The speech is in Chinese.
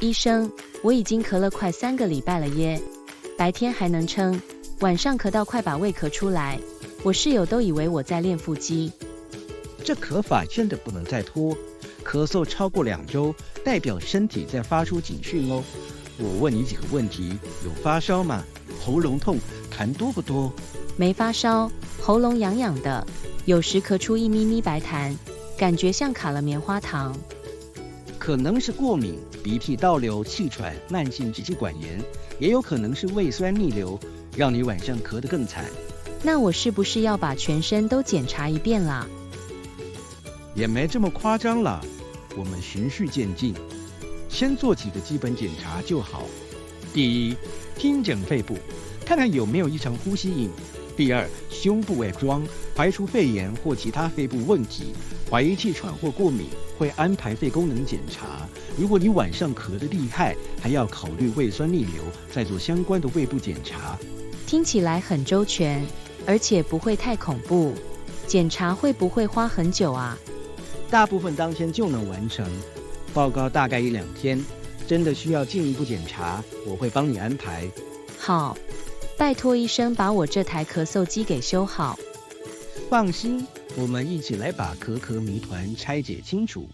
医生，我已经咳了快3个礼拜了耶，白天还能撑，晚上咳到快把胃咳出来。我室友都以为我在练腹肌。这咳法真的不能再拖，咳嗽超过2周，代表身体在发出警讯哦。我问你几个问题，有发烧吗？喉咙痛，痰多不多？没发烧，喉咙痒痒的，有时咳出1咪咪白痰，感觉像卡了棉花糖。可能是过敏、鼻涕倒流、气喘、慢性支气管炎，也有可能是胃酸逆流，让你晚上咳得更惨。那我是不是要把全身都检查一遍啦？也没这么夸张啦，我们循序渐进，先做几个基本检查就好。第一，听诊肺部，看看有没有异常呼吸音。第二，胸部 X 光，排除肺炎或其他肺部问题，怀疑气喘或过敏，会安排肺功能检查。如果你晚上咳得厉害，还要考虑胃酸逆流，再做相关的胃部检查。听起来很周全，而且不会太恐怖。检查会不会花很久啊？大部分当天就能完成，报告大概1-2天。真的需要进一步检查，我会帮你安排。好，拜托医生把我这台咳嗽机给修好。放心，我们一起来把咳谜团拆解清楚。